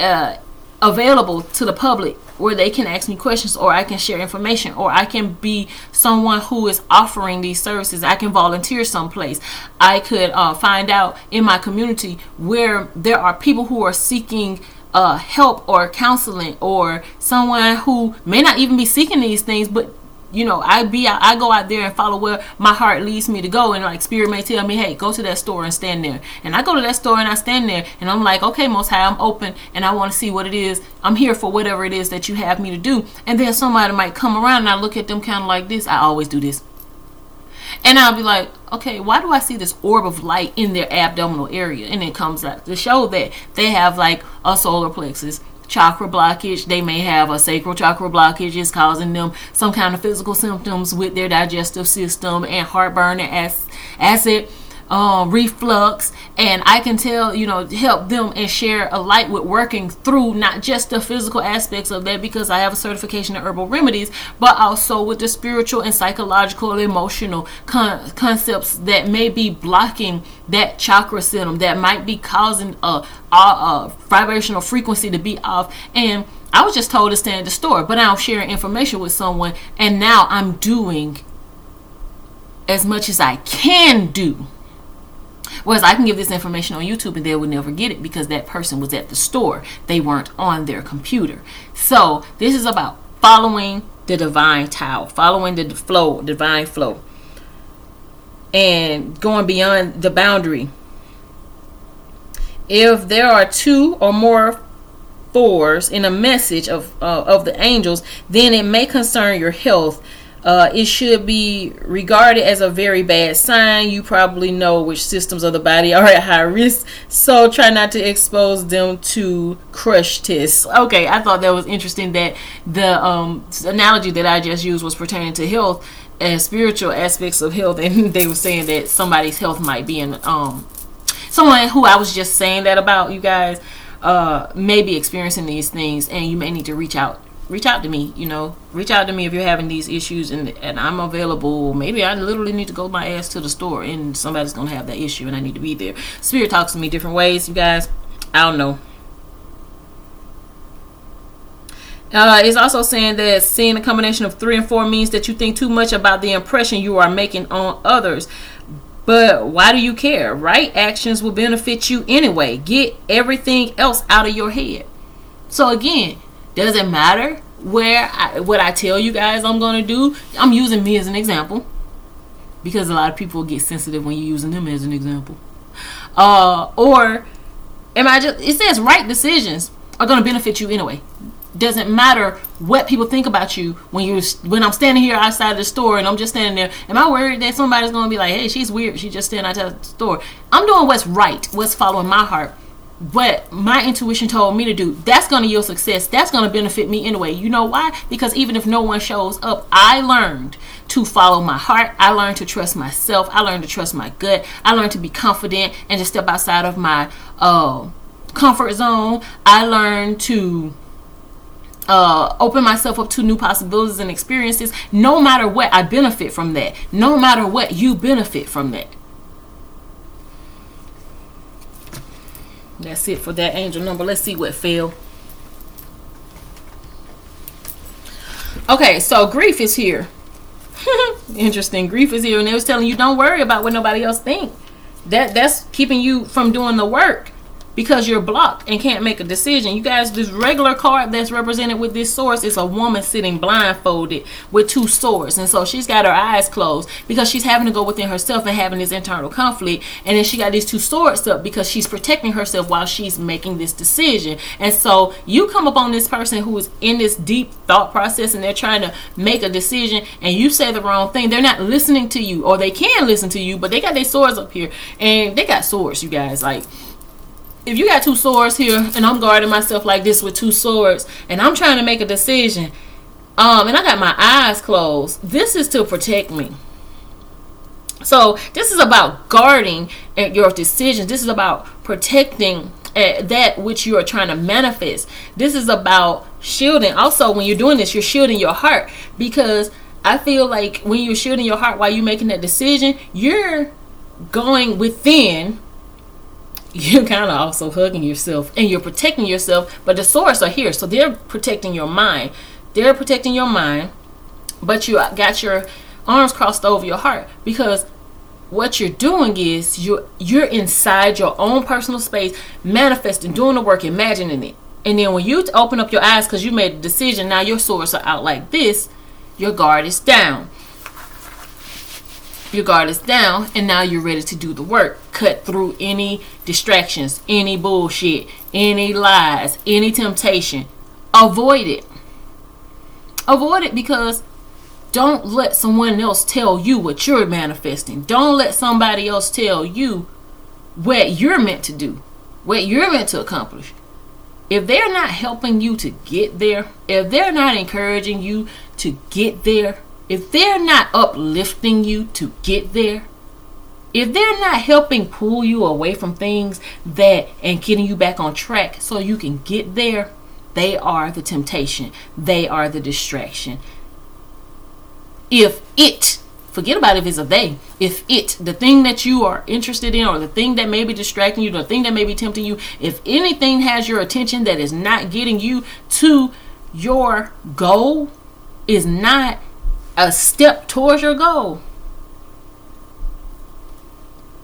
available to the public, where they can ask me questions, or I can share information, or I can be someone who is offering these services. I can volunteer someplace. I could find out in my community where there are people who are seeking help or counseling, or someone who may not even be seeking these things, but you know, I go out there and follow where my heart leads me to go, and like Spirit may tell me, hey, go to that store and stand there, and I go to that store and I stand there, and I'm like, okay, Most High, I'm open and I want to see what it is. I'm here for whatever it is that you have me to do. And then somebody might come around and I look at them kind of like this. I always do this, and I'll be like, okay, why do I see this orb of light in their abdominal area? And it comes out to show that they have like a solar plexus chakra blockage. They may have a sacral chakra blockage. It's causing them some kind of physical symptoms with their digestive system and heartburn and acid reflux. And I can tell, help them and share a light with working through not just the physical aspects of that, because I have a certification in herbal remedies, but also with the spiritual and psychological and emotional concepts that may be blocking that chakra system, that might be causing a vibrational frequency to be off. And I was just told to stand at the store, but now I'm sharing information with someone, and now I'm doing as much as I can do. Whereas I can give this information on YouTube and they would never get it, because that person was at the store. They weren't on their computer. So this is about following the divine tao, following the flow, divine flow, and going beyond the boundary. If there are 2 or more 4s in a message of the angels, then it may concern your health. It should be regarded as a very bad sign. You probably know which systems of the body are at high risk, so try not to expose them to crush tests. Okay, I thought that was interesting that the analogy that I just used was pertaining to health and spiritual aspects of health, and they were saying that somebody's health might be in someone who I was just saying that about, you guys, may be experiencing these things, and you may need to reach out to me. Reach out to me if you're having these issues, and I'm available. Maybe I literally need to go my ass to the store and somebody's gonna have that issue and I need to be there. Spirit talks to me different ways, you guys. I don't know. It's also saying that seeing a combination of 3 and 4 means that you think too much about the impression you are making on others. But why do you care? Right actions will benefit you anyway. Get everything else out of your head. So again, does it matter what I tell you guys I'm going to do? I'm using me as an example, because a lot of people get sensitive when you're using them as an example. Or am I just, it says right decisions are going to benefit you anyway. Doesn't matter what people think about you when I'm standing here outside of the store and I'm just standing there. Am I worried that somebody's going to be like, hey, she's weird, she just standing outside the store? I'm doing what's right, what's following my heart, what my intuition told me to do. That's going to yield success. That's going to benefit me anyway. You know why? Because even if no one shows up, I learned to follow my heart. I learned to trust myself. I learned to trust my gut. I learned to be confident and to step outside of my comfort zone. I learned to open myself up to new possibilities and experiences. No matter what, I benefit from that. No matter what, you benefit from that. That's it for that angel number. Let's see what fell. Okay, so grief is here. Interesting. Grief is here, and it was telling you don't worry about what nobody else think. That's keeping you from doing the work because you're blocked and can't make a decision. You guys, this regular card that's represented with this source is a woman sitting blindfolded with two swords, and so she's got her eyes closed because she's having to go within herself and having this internal conflict, and then she got these two swords up because she's protecting herself while she's making this decision. And so you come upon this person who is in this deep thought process, and they're trying to make a decision, and you say the wrong thing. They're not listening to you, or they can listen to you, but they got their swords up here, and they got swords, you guys. Like, if you got two swords here, and I'm guarding myself like this with two swords, and I'm trying to make a decision, and I got my eyes closed, this is to protect me. So this is about guarding your decisions. This is about protecting that which you are trying to manifest. This is about shielding. Also, when you're doing this, you're shielding your heart, because I feel like when you're shielding your heart while you're making that decision, you're going within. You're kind of also hugging yourself and you're protecting yourself, but the swords are here, so they're protecting your mind. They're protecting your mind, but you got your arms crossed over your heart, because what you're doing is you're inside your own personal space, manifesting, doing the work, imagining it. And then when you open up your eyes because you made a decision, now your swords are out like this, your guard is down. Your guard is down, and now you're ready to do the work. Cut through any distractions, any bullshit, any lies, any temptation. Avoid it. Avoid it, because don't let someone else tell you what you're manifesting. Don't let somebody else tell you what you're meant to do, what you're meant to accomplish. If they're not helping you to get there, if they're not encouraging you to get there, if they're not uplifting you to get there, if they're not helping pull you away from things that and getting you back on track so you can get there, they are the temptation. They are the distraction. If it, forget about if it's a they, if it, the thing that you are interested in, or the thing that may be distracting you, the thing that may be tempting you, if anything has your attention that is not getting you to your goal, is not a step towards your goal,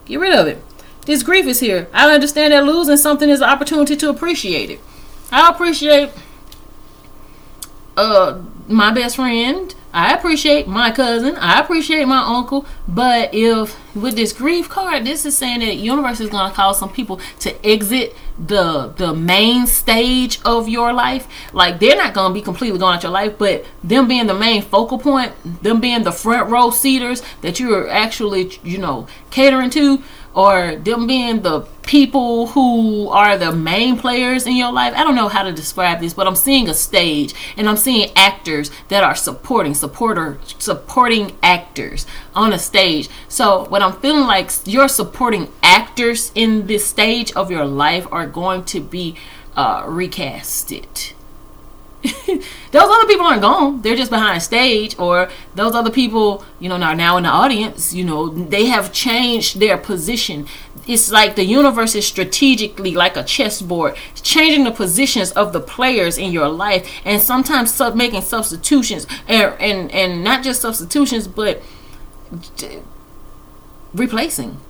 get rid of it. This grief is here. I understand that losing something is an opportunity to appreciate it. I appreciate my best friend. I appreciate my cousin. I appreciate my uncle. But if with this grief card, this is saying that the universe is going to cause some people to exit the main stage of your life. Like, they're not going to be completely gone out your life, but them being the main focal point, them being the front row seaters that you're actually, catering to, or them being the people who are the main players in your life. I don't know how to describe this, but I'm seeing a stage, and I'm seeing actors that are supporting actors on a stage. So what I'm feeling like, your supporting actors in this stage of your life are going to be recasted. Those other people aren't gone. They're just behind stage, or those other people, are now in the audience. They have changed their position. It's like the universe is strategically, like a chessboard, changing the positions of the players in your life, and sometimes making substitutions, and not just substitutions, but replacing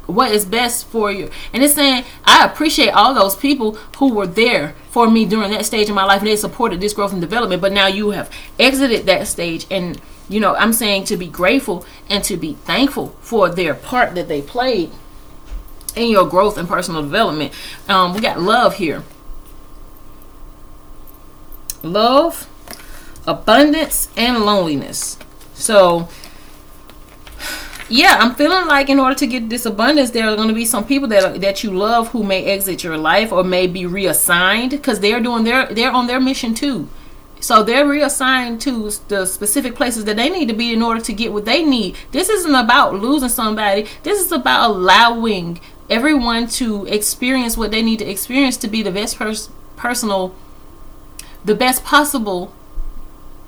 what is best for you. And it's saying, I appreciate all those people who were there for me during that stage in my life, and they supported this growth and development, but now you have exited that stage, and I'm saying to be grateful and to be thankful for their part that they played in your growth and personal development. We got love here. Love, abundance, and loneliness. So yeah, I'm feeling like in order to get this abundance, there are going to be some people that you love who may exit your life or may be reassigned, because they're on their mission too. So they're reassigned to the specific places that they need to be in order to get what they need. This isn't about losing somebody. This is about allowing everyone to experience what they need to experience to be the best the best possible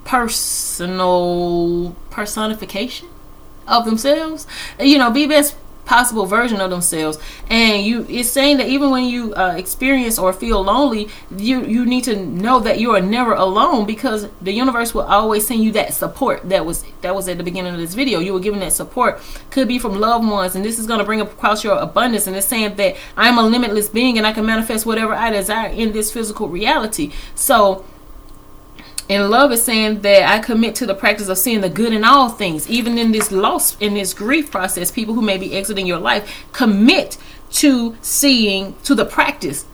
personal personification of themselves. Be best possible version of themselves. And it's saying that even when you experience or feel lonely, you need to know that you are never alone, because the universe will always send you that support. That was at the beginning of this video. You were given that support, could be from loved ones, and this is going to bring across your abundance. And it's saying that I am a limitless being and I can manifest whatever I desire in this physical reality. So in love, is saying that I commit to the practice of seeing the good in all things, even in this loss, in this grief process. People who may be exiting your life, commit to seeing, to the practice.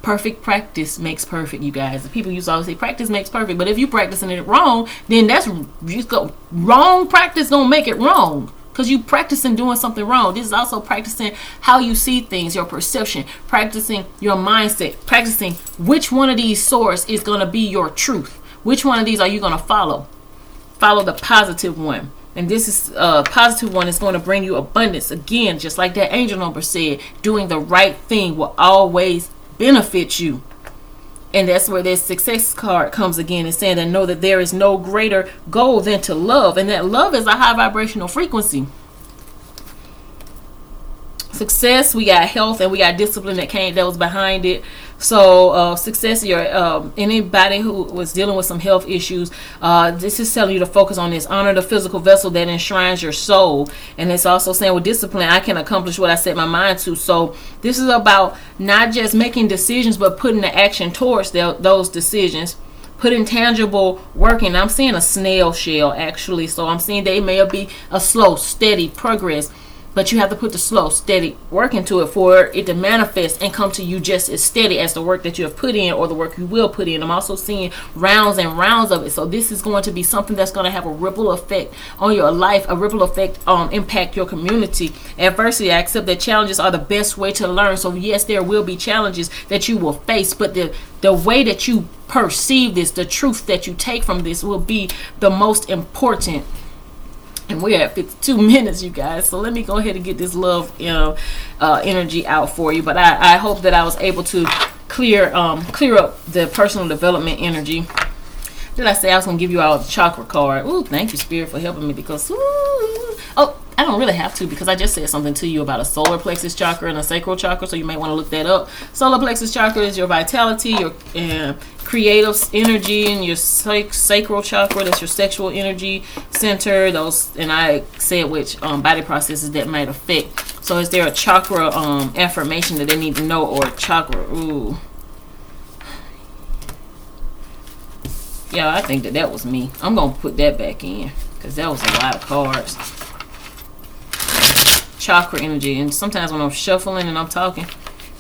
Perfect practice makes perfect, you guys. People used to always say practice makes perfect, but if you practicing it wrong, then that's wrong practice gonna make it wrong, because you practicing doing something wrong. This is also practicing how you see things, your perception, practicing your mindset, practicing which one of these sources is gonna be your truth. Which one of these are you going to follow? Follow the positive one. And this is positive one is going to bring you abundance. Again, just like that angel number said, doing the right thing will always benefit you. And that's where this success card comes again, and saying that know that there is no greater goal than to love. And that love is a high vibrational frequency. Success, we got health, and we got discipline that was behind it. So success, anybody who was dealing with some health issues, this is telling you to focus on this. Honor the physical vessel that enshrines your soul. And it's also saying with discipline, I can accomplish what I set my mind to. So this is about not just making decisions, but putting the action towards those decisions. Putting tangible work in. I'm seeing a snail shell, actually. So I'm seeing that it may be a slow, steady progress, but you have to put the slow, steady work into it for it to manifest and come to you just as steady as the work that you have put in, or the work you will put in. I'm also seeing rounds and rounds of it. So this is going to be something that's going to have a ripple effect on your life, a ripple effect impact your community. Adversity, I accept that challenges are the best way to learn. So yes, there will be challenges that you will face, but the way that you perceive this, the truth that you take from this, will be the most important. And we're at 52 minutes, you guys. So let me go ahead and get this love, energy out for you. But I hope that I was able to clear up the personal development energy. Did I say I was gonna give you all the chakra card? Ooh, thank you, Spirit, for helping me, because I don't really have to, because I just said something to you about a solar plexus chakra and a sacral chakra, so you may want to look that up. Solar plexus chakra is your vitality, your creative energy, and your sacral chakra, that's your sexual energy center. Those, and I said which body processes that might affect. So is there a chakra affirmation that they need to know, or chakra? Ooh. Yeah, I think that was me. I'm going to put that back in, because that was a lot of cards. Chakra energy. And sometimes when I'm shuffling and I'm talking,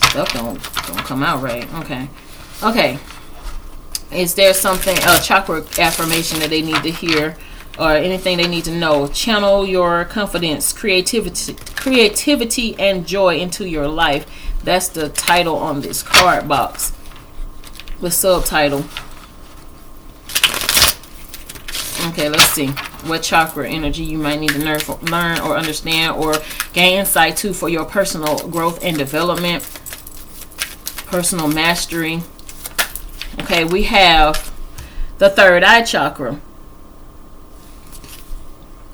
stuff don't come out right. Okay. Is there something, a chakra affirmation that they need to hear, or anything they need to know? Channel your confidence, creativity and joy into your life. That's the title on this card box. The subtitle. Okay, let's see what chakra energy you might need to learn or understand or gain insight to for your personal growth and development, personal mastery. Okay, we have the third eye chakra.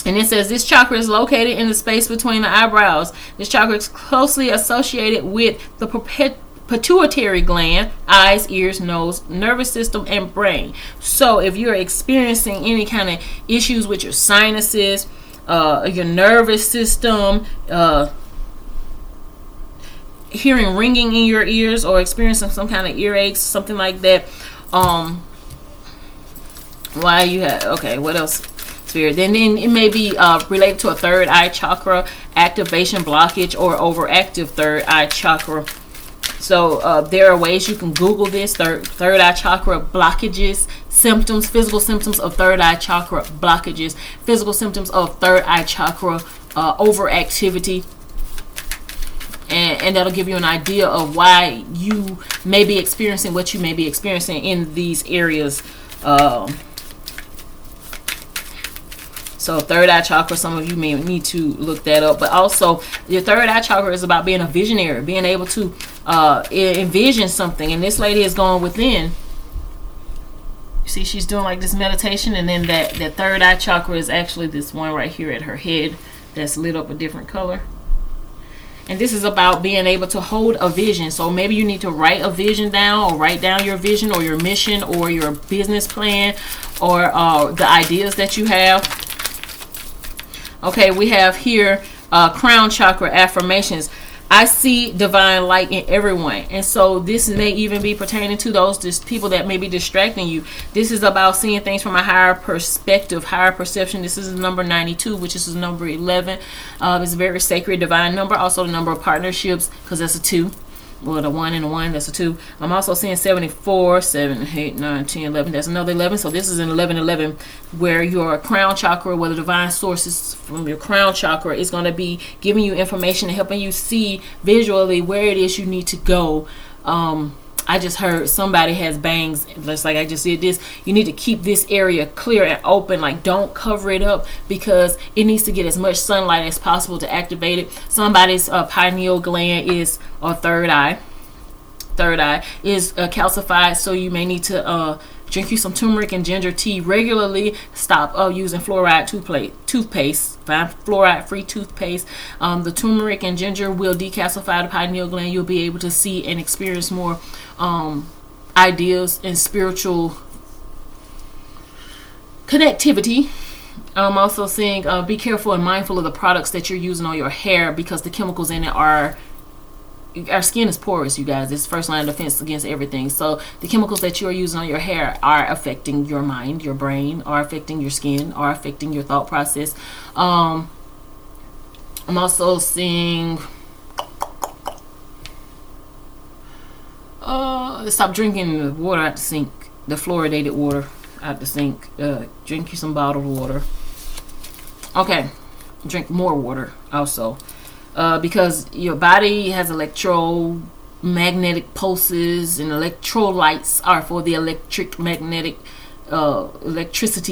And it says this chakra is located in the space between the eyebrows. This chakra is closely associated with the pituitary gland, eyes, ears, nose, nervous system, and brain. So if you're experiencing any kind of issues with your sinuses, your nervous system, hearing ringing in your ears, or experiencing some kind of earaches, something like that, why you have, okay, what else? Spirit. Then it may be related to a third eye chakra activation, blockage, or overactive third eye chakra. So there are ways you can Google this, third eye chakra blockages, symptoms, physical symptoms of third eye chakra blockages, physical symptoms of third eye chakra overactivity. And that'll give you an idea of why you may be experiencing what you may be experiencing in these areas. So third eye chakra, some of you may need to look that up. But also, your third eye chakra is about being a visionary, being able to envision something. And this lady is going within. You see, she's doing like this meditation. And then that third eye chakra is actually this one right here at her head that's lit up a different color. And this is about being able to hold a vision. So maybe you need to write a vision down, or write down your vision or your mission or your business plan, or the ideas that you have. Okay, we have here crown chakra affirmations. I see divine light in everyone. And so this may even be pertaining to those people that may be distracting you. This is about seeing things from a higher perspective, higher perception. This is the number 92, which is the number 11. It's a very sacred divine number. Also the number of partnerships, because that's a 2. Well, the 1 and the 1, that's a 2. I'm also seeing 74, 7, 8, 9, 10, 11. That's another 11. So this is an 11, 11, where your crown chakra, where the divine sources from your crown chakra is going to be giving you information and helping you see visually where it is you need to go. I just heard somebody has bangs, just like I just did this. You need to keep this area clear and open. Like, don't cover it up, because it needs to get as much sunlight as possible to activate it. Somebody's pineal gland is, or third eye is calcified, so you may need to drink you some turmeric and ginger tea regularly. Stop using fluoride toothpaste. Find fluoride-free toothpaste. The turmeric and ginger will decalcify the pineal gland. You'll be able to see and experience more ideas and spiritual connectivity. I'm also saying be careful and mindful of the products that you're using on your hair, because the chemicals in it are... Our skin is porous, you guys. It's first line of defense against everything. So the chemicals that you are using on your hair are affecting your mind, your brain, are affecting your skin, are affecting your thought process. I'm also seeing stop drinking the water out the sink, the fluoridated water out the sink. Drink you some bottled water. Okay, drink more water also. Because your body has electromagnetic pulses, and electrolytes are for the electricity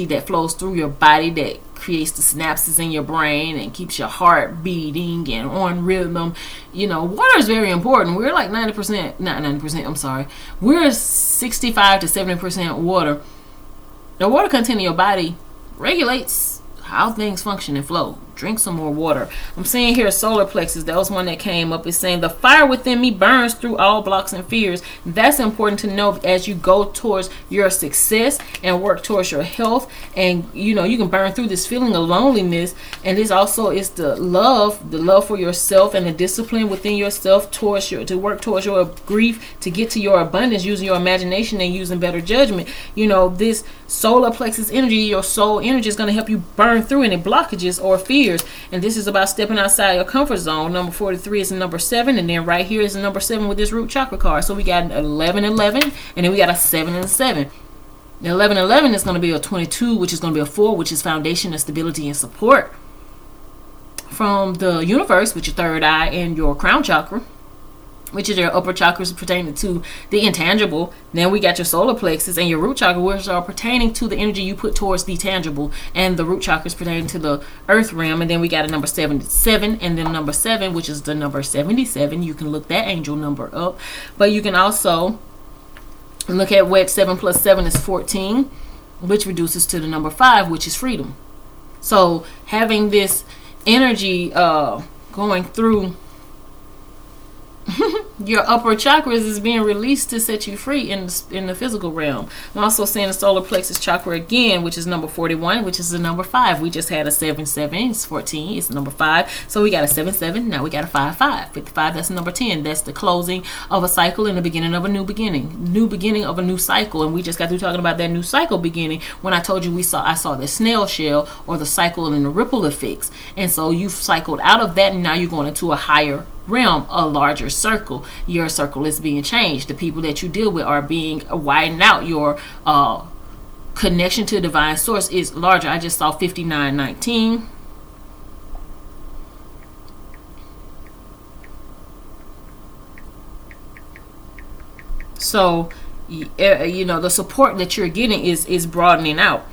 that flows through your body, that creates the synapses in your brain and keeps your heart beating and on rhythm. You know, water is very important. We're like 90%, not 90%, I'm sorry. We're 65 to 70% water. The water content in your body regulates how things function and flow. Drink some more water. I'm seeing here solar plexus. That was one that came up. It's saying the fire within me burns through all blocks and fears. That's important to know as you go towards your success and work towards your health. And you know, you can burn through this feeling of loneliness. And this also is the love for yourself and the discipline within yourself towards to work towards your grief, to get to your abundance using your imagination and using better judgment. You know, this solar plexus energy, your soul energy, is going to help you burn through any blockages or fears. And this is about stepping outside your comfort zone. Number 43 is the number 7, and then right here is the number 7 with this root chakra card. So we got an 11, 11, and then we got a 7 and a 7. The 11, 11 is going to be a 22, which is going to be a 4, which is foundation and stability and support from the universe, with your third eye and your crown chakra, which is your upper chakras pertaining to the intangible. Then we got your solar plexus and your root chakra, which are pertaining to the energy you put towards the tangible, and the root chakra is pertaining to the earth realm. And then we got a number 77, and then number 7, which is the number 77. You can look that angel number up, but you can also look at what 7 plus 7 is 14, which reduces to the number 5, which is freedom. So having this energy going through your upper chakras is being released to set you free in the physical realm. I'm also seeing the solar plexus chakra again, which is number 41, which is the number 5. We just had a 7, 7. It's 14. It's number 5. So we got a 7, 7. Now we got a 5, 5. 55. That's number 10. That's the closing of a cycle and the beginning of a new beginning. New beginning of a new cycle. And we just got through talking about that new cycle beginning when I told you I saw the snail shell, or the cycle and the ripple effects. And so you've cycled out of that, and now you're going into a higher realm, a larger circle. Your circle is being changed. The people that you deal with are being widened out. Your connection to divine source is larger. I just saw 5919. So you know, the support that you're getting is broadening out.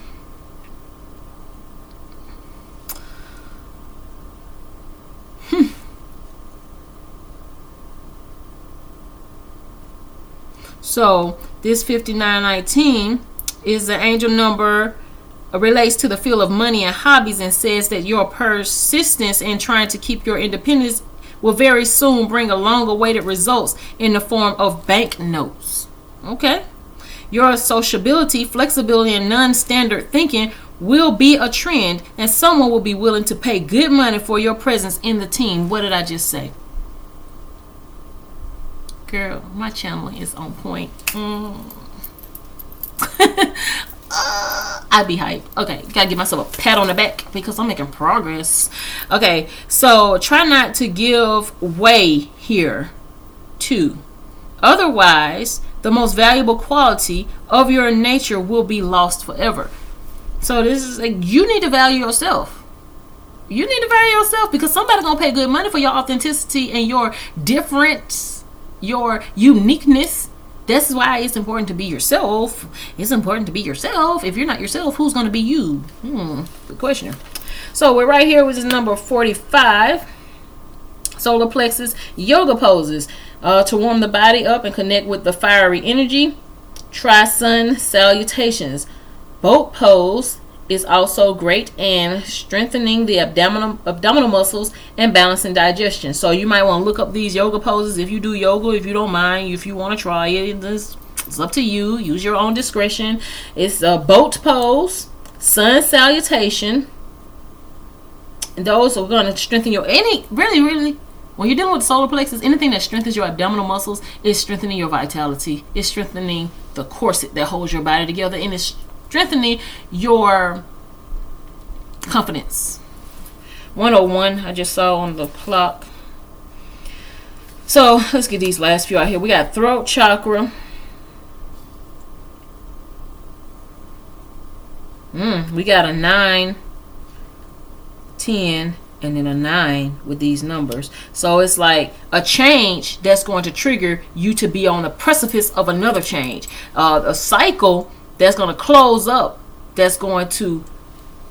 So this 5919 is the angel number, relates to the field of money and hobbies, and says that your persistence in trying to keep your independence will very soon bring a long-awaited results in the form of banknotes. Okay? Your sociability, flexibility, and non-standard thinking will be a trend, and someone will be willing to pay good money for your presence in the team. What did I just say? Girl, my channeling is on point. I'd be hyped. Okay, gotta give myself a pat on the back because I'm making progress. Okay, so try not to give way here too. Otherwise, the most valuable quality of your nature will be lost forever. So this is like, you need to value yourself. You need to value yourself because somebody's gonna pay good money for your authenticity and your difference, your uniqueness. That's why it's important to be yourself. It's important to be yourself. If you're not yourself, who's going to be you? Good question. So we're right here with this number 45. Solar plexus yoga poses to warm the body up and connect with the fiery energy. Try sun salutations. Boat pose is also great and strengthening the abdominal muscles and balancing digestion. So you might want to look up these yoga poses if you do yoga, if you don't mind, if you want to try it. It's up to you. Use your own discretion. It's a boat pose, sun salutation. And those are going to strengthen your really when you're dealing with solar plexus, anything that strengthens your abdominal muscles is strengthening your vitality. It's strengthening the corset that holds your body together, and it's strengthening your confidence. 101 I just saw on the clock. So let's get these last few out here. We got throat chakra. We got a 9, 10, and then a 9 with these numbers. So it's like a change that's going to trigger you to be on the precipice of another change. A cycle that's going to close up, that's going to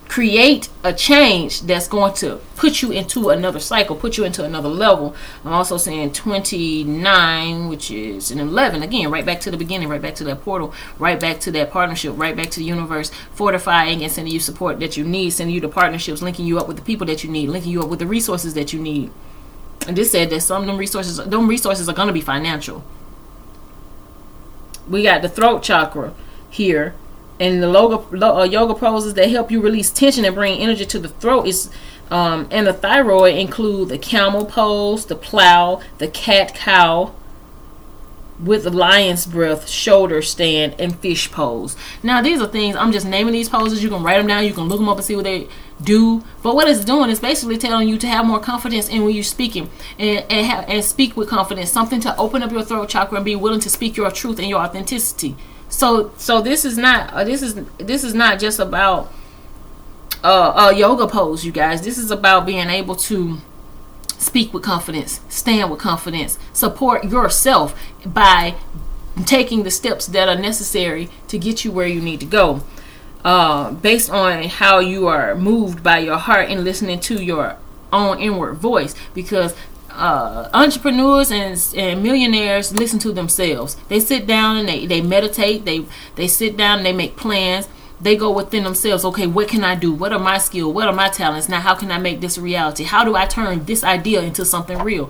create a change that's going to put you into another cycle, put you into another level. I'm also saying 29, which is an 11. Again, right back to the beginning, right back to that portal, right back to that partnership, right back to the universe, fortifying and sending you support that you need, sending you the partnerships, linking you up with the people that you need, linking you up with the resources that you need. And this said that some of them resources are going to be financial. We got the throat chakra here, and the yoga poses that help you release tension and bring energy to the throat is and the thyroid include the camel pose, the plow, the cat cow with the lion's breath, shoulder stand, and fish pose. Now these are things, I'm just naming these poses. You can write them down, you can look them up and see what they do. But what it's doing is basically telling you to have more confidence in when you're speaking and speak with confidence, something to open up your throat chakra and be willing to speak your truth and your authenticity. So this is not just about a yoga pose, you guys. This is about being able to speak with confidence, stand with confidence, support yourself by taking the steps that are necessary to get you where you need to go, based on how you are moved by your heart and listening to your own inward voice. Because entrepreneurs and millionaires listen to themselves. They sit down and they meditate. They sit down and they make plans. They go within themselves. Okay, what can I do? What are my skills? What are my talents? Now, how can I make this a reality? How do I turn this idea into something real?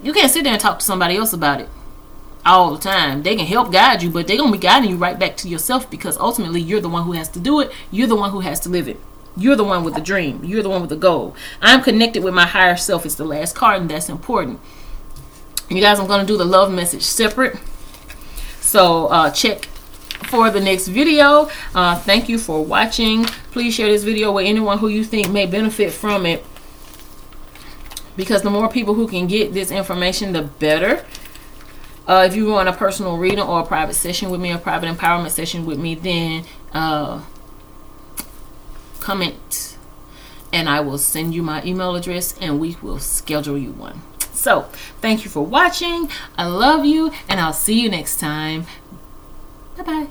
You can't sit there and talk to somebody else about it all the time. They can help guide you, but they're going to be guiding you right back to yourself, because ultimately you're the one who has to do it. You're the one who has to live it. You're the one with the dream. You're the one with the goal. I'm connected with my higher self. It's the last card, and that's important. You guys, I'm going to do the love message separate. So check for the next video. Thank you for watching. Please share this video with anyone who you think may benefit from it, because the more people who can get this information, the better. If you want a personal reading or a private session with me, a private empowerment session with me, then comment and I will send you my email address and we will schedule you one. So thank you for watching. I love you, and I'll see you next time. Bye bye.